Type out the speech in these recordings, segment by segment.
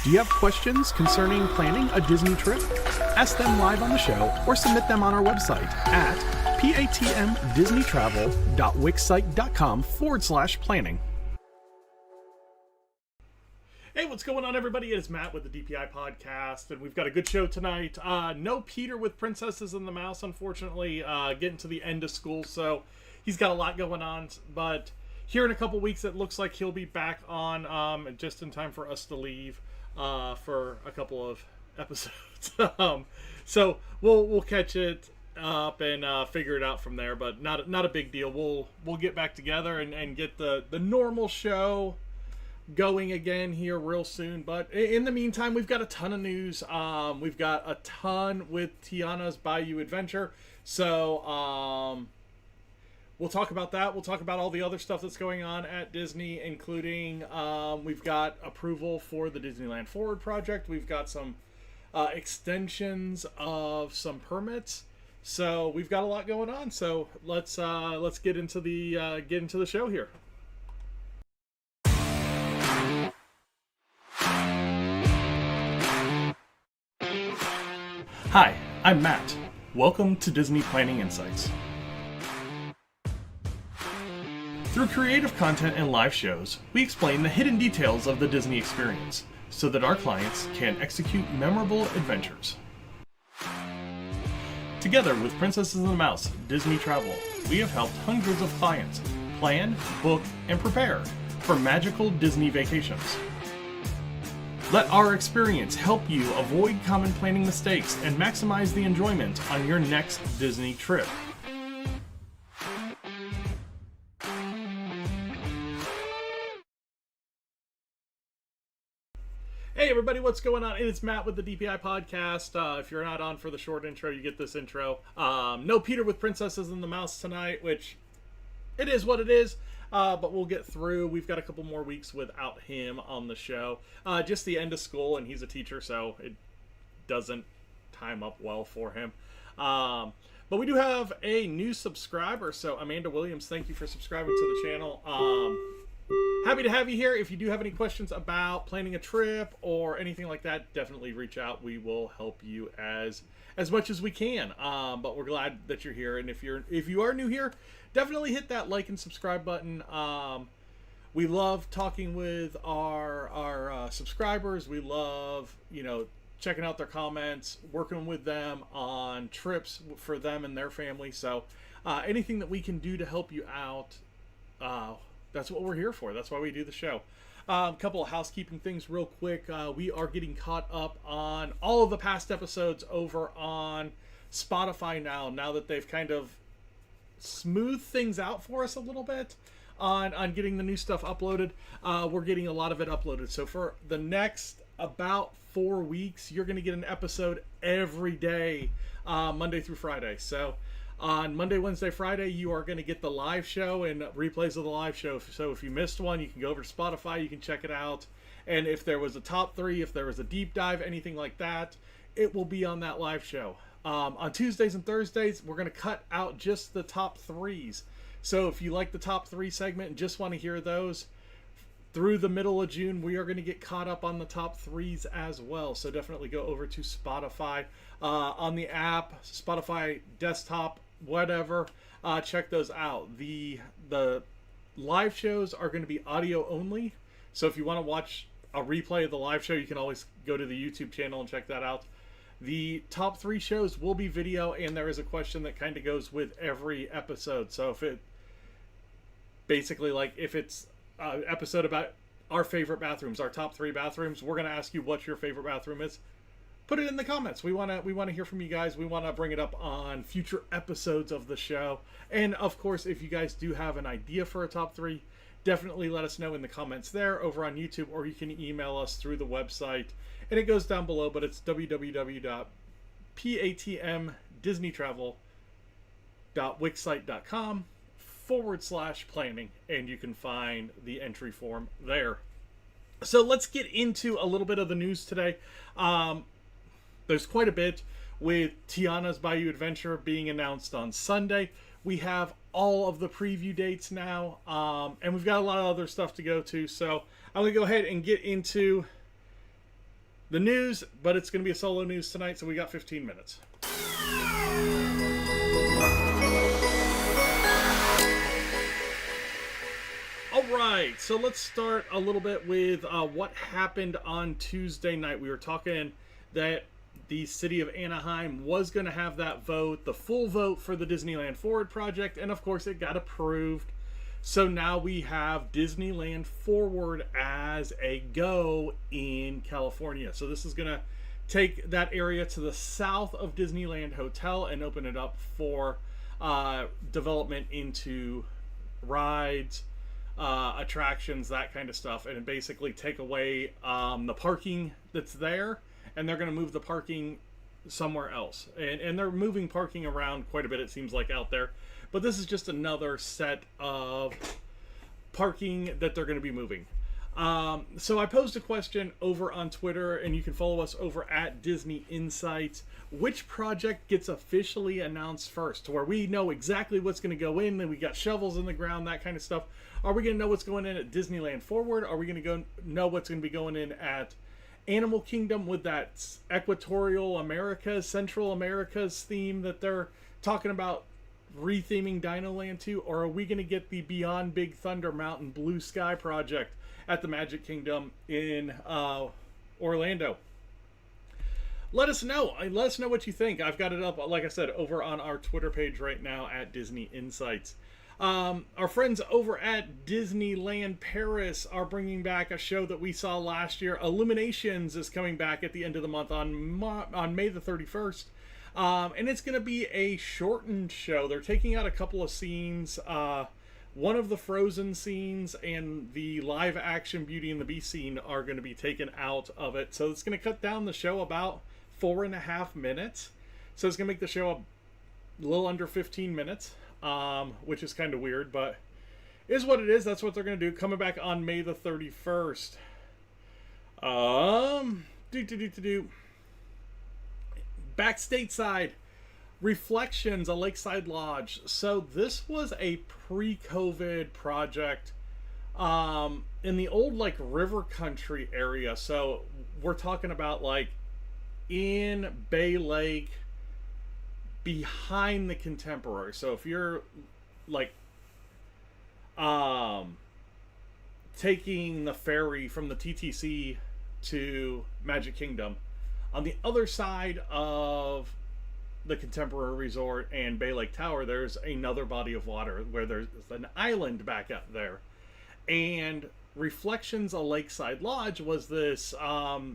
Do you have questions concerning planning a Disney trip? Ask them live on the show or submit them on our website at patmdisneytravel.wixsite.com/planning. Hey, what's going on, everybody? It is Matt with the DPI podcast, and we've got a good show tonight. No Peter with Princesses and the Mouse, unfortunately, getting to the end of school, so he's got a lot going on, but here in a couple weeks, it looks like he'll be back on just in time for us to leave for a couple of episodes. So we'll catch it up and figure it out from there, but not a big deal. We'll get back together and get the normal show going again here real soon. But in the meantime, we've got a ton of news. We've got a ton with Tiana's Bayou adventure, so we'll talk about that. We'll talk about all the other stuff that's going on at Disney, including we've got approval for the Disneyland Forward project. We've got some extensions of some permits. So we've got a lot going on. So let's get into the show here. Hi, I'm Matt. Welcome to Disney Planning Insights. Through creative content and live shows, we explain the hidden details of the Disney experience so that our clients can execute memorable adventures. Together with Princesses and the Mouse Disney Travel, we have helped hundreds of clients plan, book, and prepare for magical Disney vacations. Let our experience help you avoid common planning mistakes and maximize the enjoyment on your next Disney trip. Hey everybody, what's going on? It's Matt with the DPI podcast. If you're not on for the short intro, you get this intro. No Peter with Princesses and the Mouse tonight, which it is what it is, but we'll get through. We've got a couple more weeks without him on the show. Just the end of school, and he's a teacher, so it doesn't time up well for him. But we do have a new subscriber, so Amanda Williams, thank you for subscribing to the channel. Happy to have you here. If you do have any questions about planning a trip or anything like that, definitely reach out. We will help you as much as we can. But we're glad that you're here. And if you are new here, definitely hit that like and subscribe button. We love talking with our subscribers. We love checking out their comments, working with them on trips for them and their family. So anything that we can do to help you out, that's what we're here for. That's why we do the show. A couple of housekeeping things real quick. We are getting caught up on all of the past episodes over on Spotify now that they've kind of smoothed things out for us a little bit on getting the new stuff uploaded. We're getting a lot of it uploaded. So for the next about 4 weeks, you're going to get an episode every day, Monday through Friday. So on Monday, Wednesday, Friday, you are going to get the live show and replays of the live show. So if you missed one, you can go over to Spotify, you can check it out. And if there was a top 3, if there was a deep dive, anything like that, it will be on that live show. On Tuesdays and Thursdays, we're going to cut out just the top 3s. So if you like the top 3 segment and just want to hear those, through the middle of June, we are going to get caught up on the top 3s as well. So definitely go over to Spotify on the app, Spotify desktop, whatever. Check those out. The live shows are going to be audio only. So if you want to watch a replay of the live show, you can always go to the YouTube channel and check that out. The top 3 shows will be video, and there is a question that kind of goes with every episode. So if it basically, like, if it's an episode about our favorite bathrooms, our top 3 bathrooms, we're going to ask you what your favorite bathroom is. Put it in the comments. We want to hear from you guys. We want to bring it up on future episodes of the show. And of course, if you guys do have an idea for a top 3, definitely let us know in the comments there over on YouTube, or you can email us through the website. And it goes down below, but it's www.patmdisneytravel.wixsite.com/planning, and you can find the entry form there. So let's get into a little bit of the news today. There's quite a bit with Tiana's Bayou Adventure being announced on Sunday. We have all of the preview dates now, and we've got a lot of other stuff to go to. So I'm going to go ahead and get into the news, but it's going to be a solo news tonight, so we got 15 minutes. All right, so let's start a little bit with what happened on Tuesday night. We were talking that the city of Anaheim was going to have that vote, the full vote for the Disneyland Forward project, and of course it got approved. So now we have Disneyland Forward as a go in California. So this is going to take that area to the south of Disneyland Hotel and open it up for development into rides, attractions, that kind of stuff, and basically take away the parking that's there, and they're going to move the parking somewhere else. And they're moving parking around quite a bit, it seems like, out there. But this is just another set of parking that they're going to be moving. So I posed a question over on Twitter, and you can follow us over at Disney Insights. Which project gets officially announced first, to where we know exactly what's going to go in, and we got shovels in the ground, that kind of stuff? Are we going to know what's going in at Disneyland Forward? Are we going to know what's going to be going in at Animal Kingdom with that Equatorial Americas, Central Americas theme that they're talking about retheming Dino Land to? Or are we going to get the Beyond Big Thunder Mountain Blue Sky project at the Magic Kingdom in Orlando? Let us know. Let us know what you think. I've got it up, like I said, over on our Twitter page right now at Disney Insights. Our friends over at Disneyland Paris are bringing back a show that we saw last year. Illuminations is coming back at the end of the month on May the 31st. And it's going to be a shortened show. They're taking out a couple of scenes. One of the Frozen scenes and the live action Beauty and the Beast scene are going to be taken out of it. So it's going to cut down the show about 4.5 minutes. So it's going to make the show a little under 15 minutes. Which is kind of weird, but is what it is. That's what they're going to do. Coming back on May the 31st. Back stateside, Reflections, a Lakeside Lodge. So this was a pre-COVID project in the old river country area. So we're talking about in Bay Lake, behind the Contemporary. So if you're taking the ferry from the TTC to Magic Kingdom, on the other side of the Contemporary Resort and Bay Lake Tower, there's another body of water where there's an island back up there. And Reflections, a Lakeside Lodge was this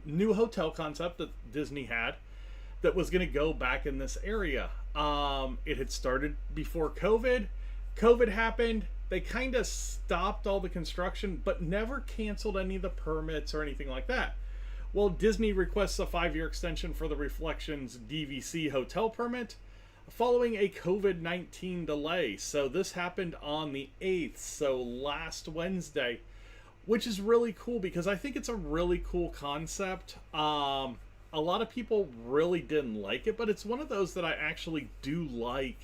new hotel concept that Disney had that was going to go back in this area. It had started before COVID. COVID happened. They kind of stopped all the construction, but never canceled any of the permits or anything like that. Well, Disney requests a 5-year extension for the Reflections DVC hotel permit following a COVID-19 delay. So this happened on the 8th, so last Wednesday, which is really cool because I think it's a really cool concept. A lot of people really didn't like it, but it's one of those that I actually do like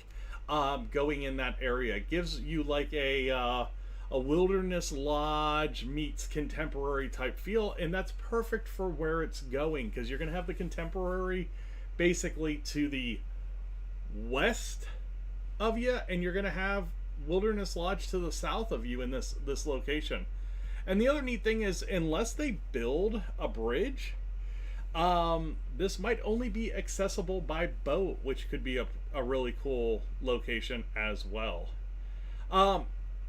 going in that area. It gives you a wilderness lodge meets contemporary type feel, and that's perfect for where it's going because you're going to have the Contemporary basically to the west of you, and you're going to have Wilderness Lodge to the south of you in this location. And the other neat thing is, unless they build a bridge, this might only be accessible by boat, which could be a really cool location as well.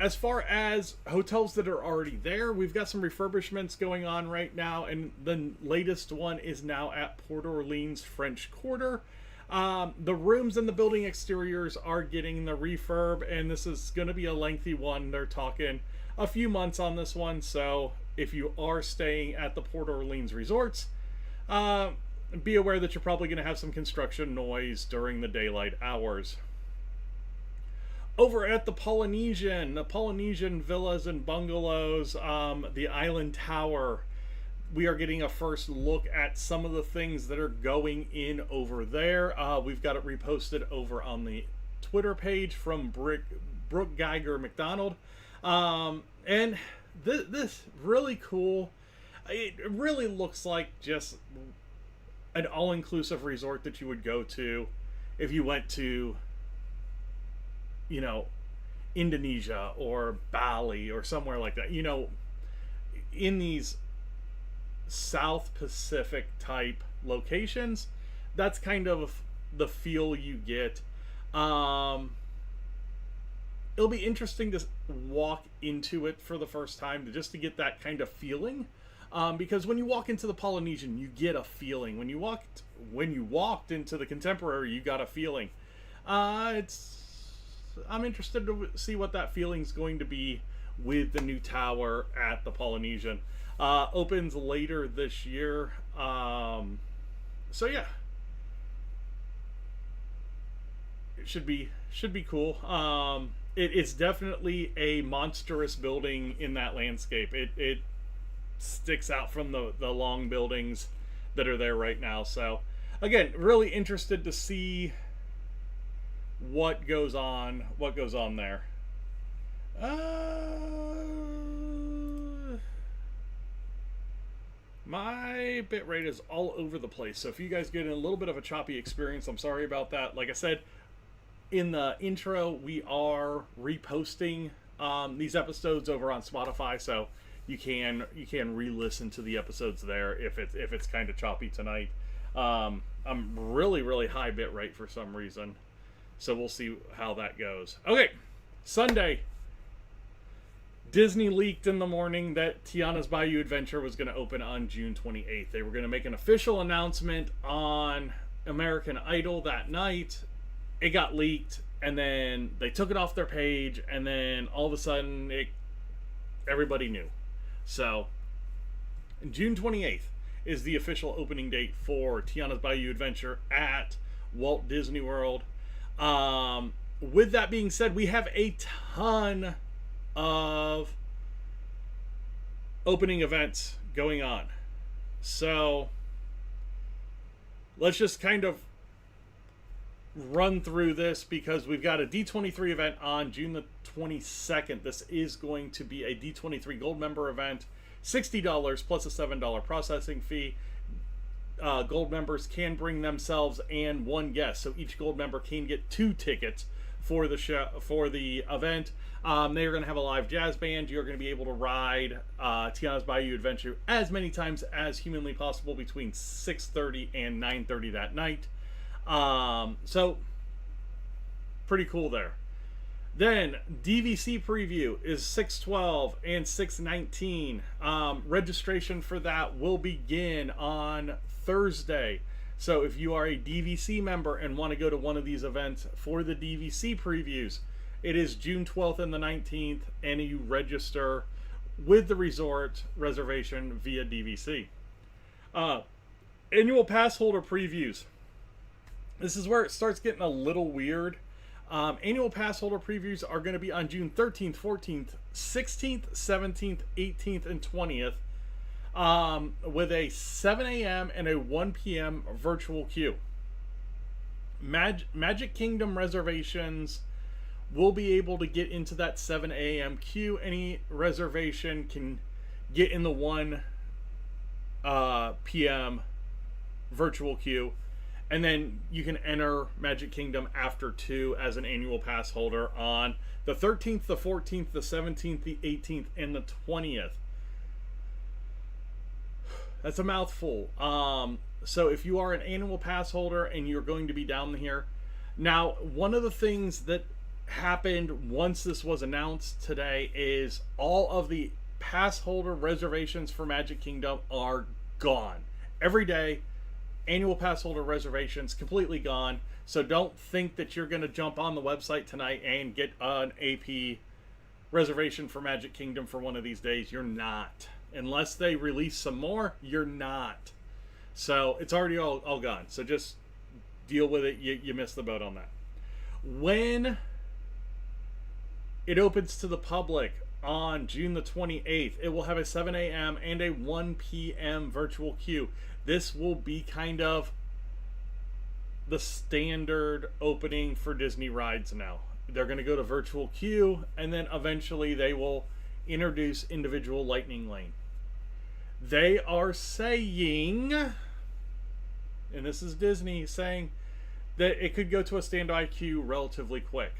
As far as hotels that are already there, we've got some refurbishments going on right now, and the latest one is now at Port Orleans French Quarter. The rooms and the building exteriors are getting the refurb, and this is going to be a lengthy one. They're talking a few months on this one, so if you are staying at the Port Orleans resorts, be aware that you're probably going to have some construction noise during the daylight hours. Over at the Polynesian villas and bungalows, the Island Tower, we are getting a first look at some of the things that are going in over there. We've got it reposted over on the Twitter page from Brooke Geiger McDonald. And this really cool. it really looks like just an all-inclusive resort that you would go to if you went to, you know, Indonesia or Bali or somewhere like that. You know, in these South Pacific type locations, that's kind of the feel you get. It'll be interesting to walk into it for the first time just to get that kind of feeling, because when you walk into the Polynesian, you get a feeling. When you walked into the Contemporary, you got a feeling. I'm interested to see what that feeling's going to be with the new tower at the Polynesian. Opens later this year. So yeah, it should be cool. It's definitely a monstrous building in that landscape. It sticks out from the long buildings that are there right now. So again, really interested to see what goes on there. My bitrate is all over the place, so if you guys get a little bit of a choppy experience, I'm sorry about that. Like I said in the intro, we are reposting these episodes over on Spotify, so you can re-listen to the episodes there if it's kind of choppy tonight. I'm really high bitrate for some reason, so we'll see how that goes. Okay, Sunday. Disney leaked in the morning that Tiana's Bayou Adventure was going to open on June 28th. They were going to make an official announcement on American Idol that night. It got leaked, and then they took it off their page, and then all of a sudden, everybody knew. So, June 28th is the official opening date for Tiana's Bayou Adventure at Walt Disney World. With that being said, we have a ton of opening events going on. So let's just kind of run through this, because we've got a D23 event on June the 22nd. This is going to be a D23 Gold member event, $60 plus a $7 processing fee. Gold members can bring themselves and one guest, so each Gold member can get 2 tickets for the show, for the event. They're going to have a live jazz band. You're going to be able to ride Tiana's Bayou Adventure as many times as humanly possible between 6:30 and 9:30 that night. So, pretty cool there. Then, DVC preview is 6/12 and 6/19. Registration for that will begin on Thursday. So if you are a DVC member and want to go to one of these events for the DVC previews, it is June 12th and the 19th, and you register with the resort reservation via DVC. Annual pass holder previews. This is where it starts getting a little weird. Annual pass holder previews are going to be on June 13th, 14th, 16th, 17th, 18th, and 20th. With a 7 a.m. and a 1 p.m. virtual queue. Magic Kingdom reservations will be able to get into that 7 a.m. queue. Any reservation can get in the 1 p.m. virtual queue. And then you can enter Magic Kingdom after 2 as an annual pass holder on the 13th, the 14th, the 17th, the 18th, and the 20th. That's a mouthful. So if you are an annual pass holder and you're going to be down here. Now, one of the things that happened once this was announced today is all of the pass holder reservations for Magic Kingdom are gone. Every day, annual pass holder reservations completely gone. So don't think that you're going to jump on the website tonight and get an AP reservation for Magic Kingdom for one of these days. You're not. Unless they release some more, you're not. So it's already all gone. So just deal with it. You missed the boat on that. When it opens to the public on June the 28th, it will have a 7 a.m. and a 1 p.m. virtual queue. This will be kind of the standard opening for Disney rides now. They're going to go to virtual queue, and then eventually they will introduce individual lightning lane. They are saying, and this is Disney saying, that it could go to a standby queue relatively quick.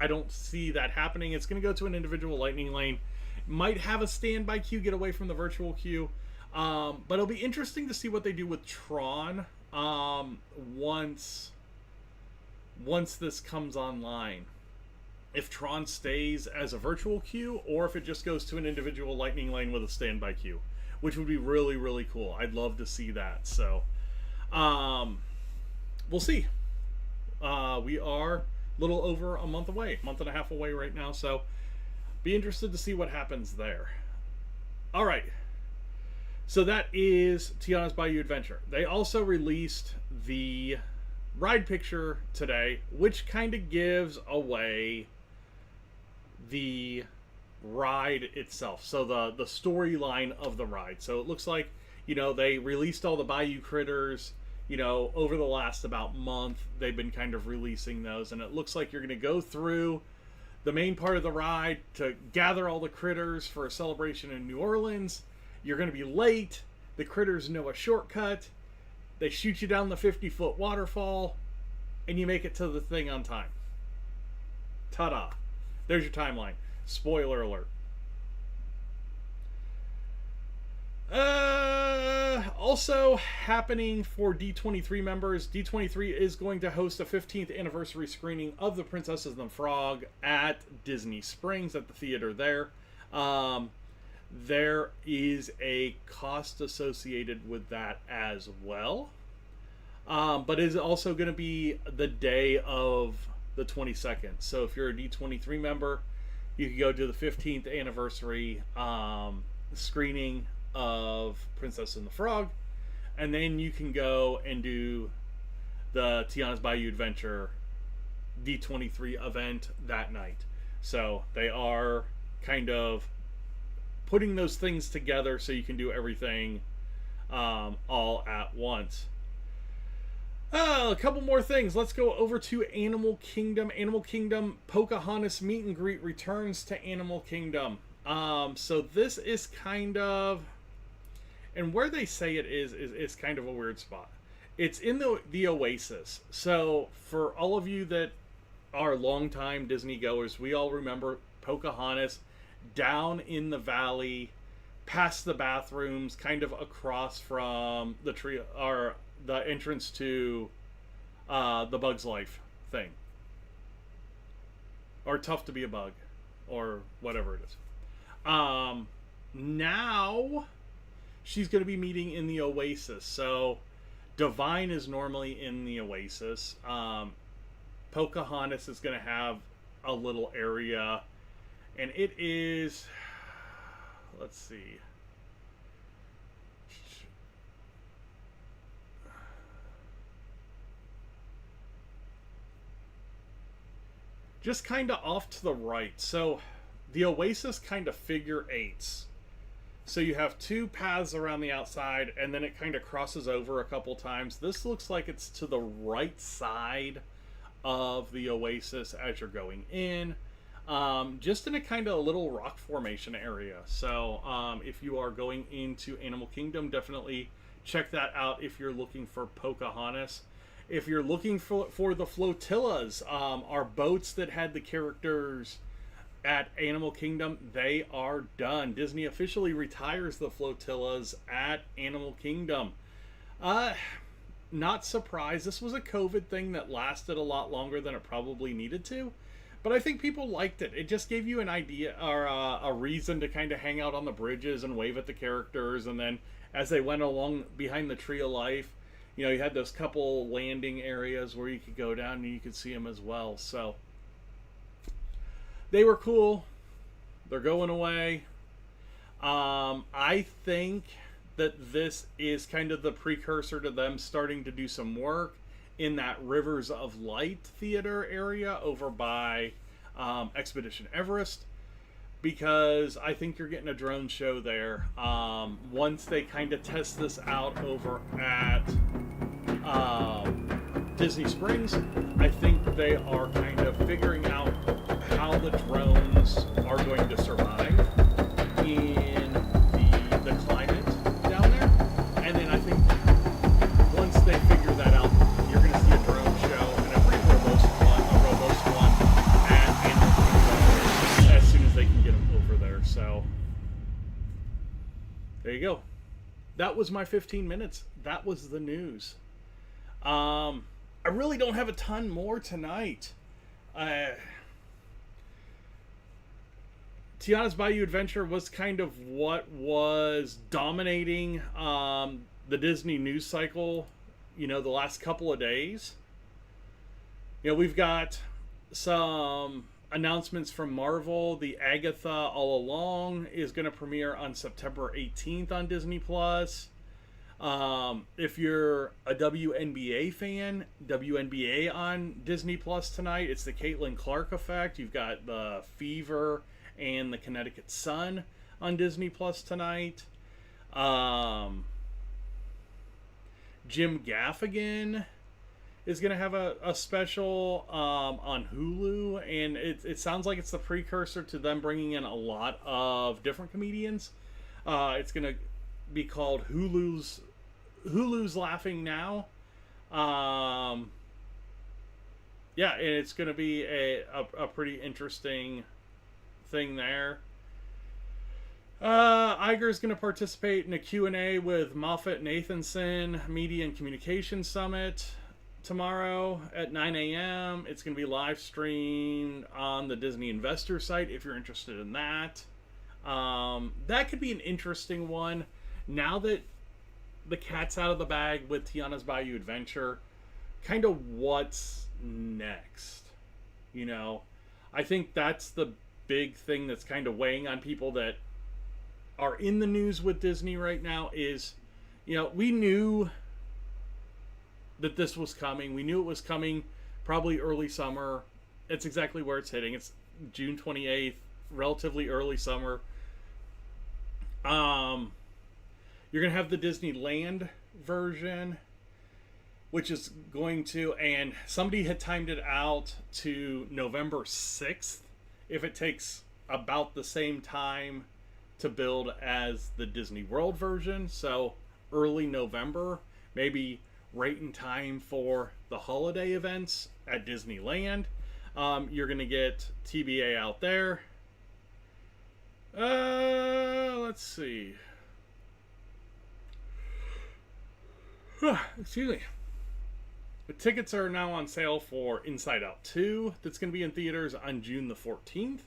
I don't see that happening. It's going to go to an individual lightning lane. Might have a standby queue, get away from the virtual queue. But it'll be interesting to see what they do with Tron once this comes online. If Tron stays as a virtual queue, or if it just goes to an individual lightning lane with a standby queue, which would be really, really cool. I'd love to see that. So, we'll see. We are a little over a month and a half away right now. So, be interested to see what happens there. All right. So that is Tiana's Bayou Adventure. They also released the ride picture today, which kind of gives away the ride itself. So the storyline of the ride. So it looks like, they released all the Bayou critters, over the last about month. They've been kind of releasing those, and it looks like you're going to go through the main part of the ride to gather all the critters for a celebration in New Orleans. You're going to be late. The critters know a shortcut. They shoot you down the 50-foot waterfall, and you make it to the thing on time. Ta-da. There's your timeline. Spoiler alert. Also happening for D23 members, D23 is going to host a 15th anniversary screening of The Princesses and the Frog at Disney Springs at the theater there. There is a cost associated with that as well. But it is also going to be the day of the 22nd. So if you're a D23 member, you can go to the 15th anniversary screening of Princess and the Frog. And then you can go and do the Tiana's Bayou Adventure D23 event that night. So they are kind of putting those things together so you can do everything all at once. A couple more things. Let's go over to Animal Kingdom. Animal Kingdom Pocahontas meet and greet returns to Animal Kingdom. So this is kind of, and where they say it is kind of a weird spot. It's in the Oasis. So for all of you that are longtime Disney goers, we all remember Pocahontas down in the valley, past the bathrooms, kind of across from the tree, or the entrance to the Bug's Life thing, or Tough to Be a Bug, or whatever it is. Now she's going to be meeting in the Oasis. So Divine is normally in the Oasis. Pocahontas is going to have a little area, and it is, let's see, just kind of off to the right. So the Oasis kind of figure eights. So you have two paths around the outside, and then it kind of crosses over a couple times. This looks like it's to the right side of the Oasis as you're going in. Just in a kind of a little rock formation area. So if you are going into Animal Kingdom, definitely check that out if you're looking for Pocahontas. If you're looking for the flotillas, our boats that had the characters at Animal Kingdom, they are done. Disney officially retires the flotillas at Animal Kingdom. Not surprised. This was a COVID thing that lasted a lot longer than it probably needed to. But I think people liked it. It just gave you an idea, or a reason to kind of hang out on the bridges and wave at the characters. And then as they went along behind the Tree of Life, you had those couple landing areas where you could go down and you could see them as well. So they were cool. They're going away. I think that this is kind of the precursor to them starting to do some work in that Rivers of Light theater area over by Expedition Everest, because I think you're getting a drone show there. Once they kind of test this out over at Disney Springs, I think they are kind of figuring out how the drones are going to survive in the climate There you go. That was my 15 minutes. That was the news. I really don't have a ton more tonight. Tiana's Bayou Adventure was kind of what was dominating the Disney news cycle, the last couple of days. We've got some announcements from Marvel. The Agatha All Along is going to premiere on September 18th on Disney+. If you're a WNBA fan, WNBA on Disney Plus tonight. It's the Caitlin Clark Effect. You've got the Fever and the Connecticut Sun on Disney Plus tonight. Jim Gaffigan is going to have a special on Hulu, and it sounds like it's the precursor to them bringing in a lot of different comedians. It's going to be called Hulu's Laughing Now. And it's going to be a pretty interesting thing there. Iger's going to participate in a Q&A with Moffat Nathanson Media and Communication Summit tomorrow at 9 a.m. It's going to be live streamed on the Disney Investor site if you're interested in that. That could be an interesting one. Now that the cat's out of the bag with Tiana's Bayou Adventure, kind of what's next? I think that's the big thing that's kind of weighing on people that are in the news with Disney right now is, we knew that this was coming. We knew it was coming probably early summer. It's exactly where it's hitting. It's June 28th, relatively early summer. You're going to have the Disneyland version, which is going to, and somebody had timed it out to November 6th, if it takes about the same time to build as the Disney World version. So early November, maybe right in time for the holiday events at Disneyland. You're going to get TBA out there. Let's see. Excuse me. The tickets are now on sale for Inside Out 2. That's going to be in theaters on June the 14th.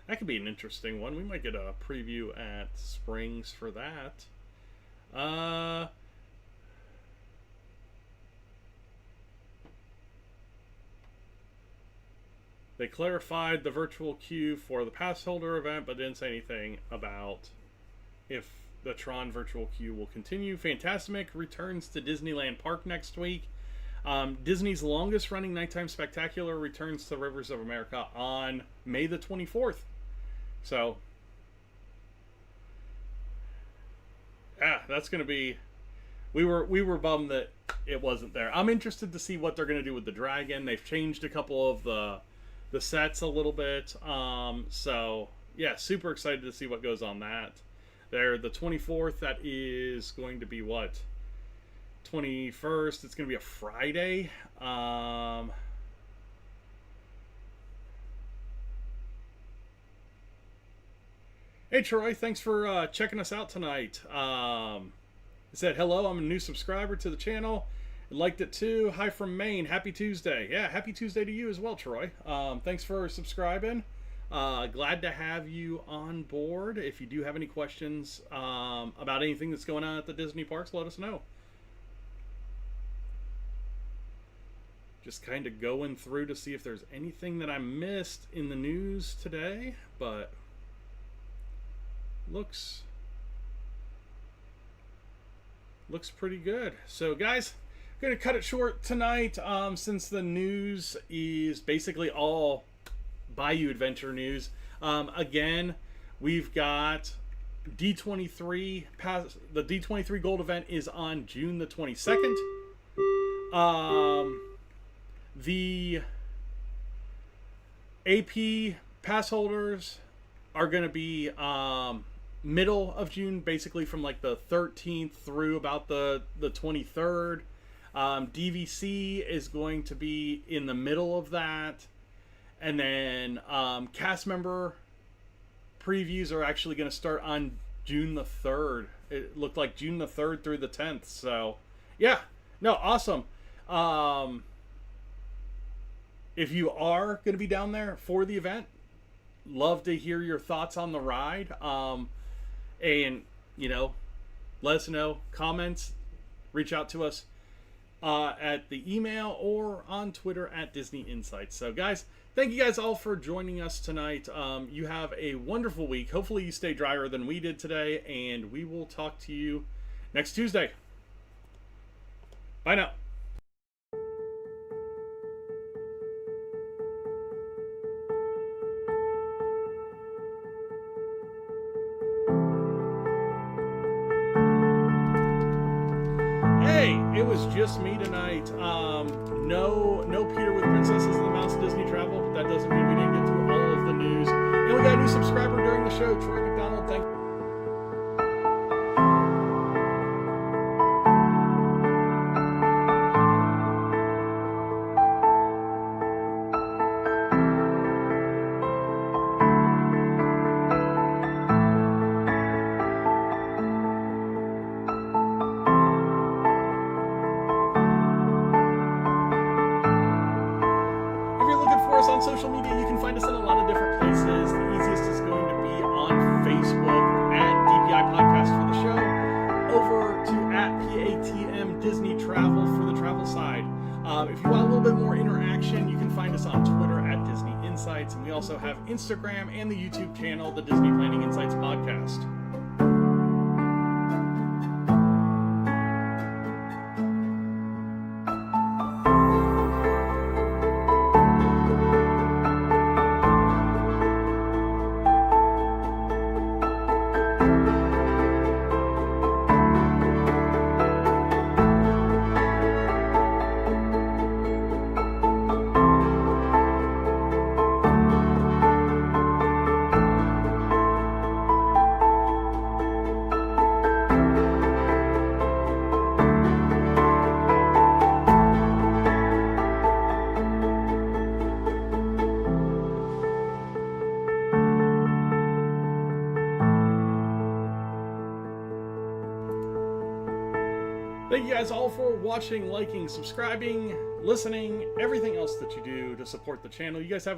That could be an interesting one. We might get a preview at Springs for that. They clarified the virtual queue for the pass holder event, but didn't say anything about if the Tron virtual queue will continue. Fantasmic returns to Disneyland Park next week. Disney's longest running nighttime spectacular returns to Rivers of America on May the 24th. So, yeah, that's going to be... We were bummed that it wasn't there. I'm interested to see what they're going to do with the Dragon. They've changed a couple of the sets a little bit. So, yeah, super excited to see what goes on that. There, the 24th, that is going to be what? 21st, it's going to be a Friday. Hey, Troy, thanks for checking us out tonight. He said, hello, I'm a new subscriber to the channel. I liked it too. Hi from Maine. Happy Tuesday. Yeah, happy Tuesday to you as well, Troy. Thanks for subscribing. Glad to have you on board. If you do have any questions about anything that's going on at the Disney parks, let us know. Just kind of going through to see if there's anything that I missed in the news today, but looks pretty good. So guys, I'm going to cut it short tonight since the news is basically all Bayou Adventure news. Again, we've got D23 the D23 Gold event is on June the 22nd. The AP pass holders are going to be middle of June, basically from like the 13th through about the 23rd. DVC is going to be in the middle of that. And then cast member previews are actually going to start on June the 3rd. It looked like June the 3rd through the 10th. So, yeah. No, awesome. If you are going to be down there for the event, love to hear your thoughts on the ride. And, you know, let us know. Comments. Reach out to us at the email or on Twitter at Disney Insights. So, guys, thank you guys all for joining us tonight. You have a wonderful week. Hopefully you stay drier than we did today, and we will talk to you next Tuesday. Bye now. Hey, it was just me tonight. No Peter with Princesses of the Mouse Disney Travel, but that doesn't mean we didn't get through all of the news. And we got a new subscriber during the show, Troy McDonald. Thank you. On social media, you can find us in a lot of different places. The easiest is going to be on Facebook at DPI Podcast for the show, over to at PATM Disney Travel for the travel side. If you want a little bit more interaction, you can find us on Twitter at Disney Insights, and we also have Instagram and the YouTube channel, the Disney Planning Insights Podcast. Thank you guys all for watching, liking, subscribing, listening, everything else that you do to support the channel. You guys have a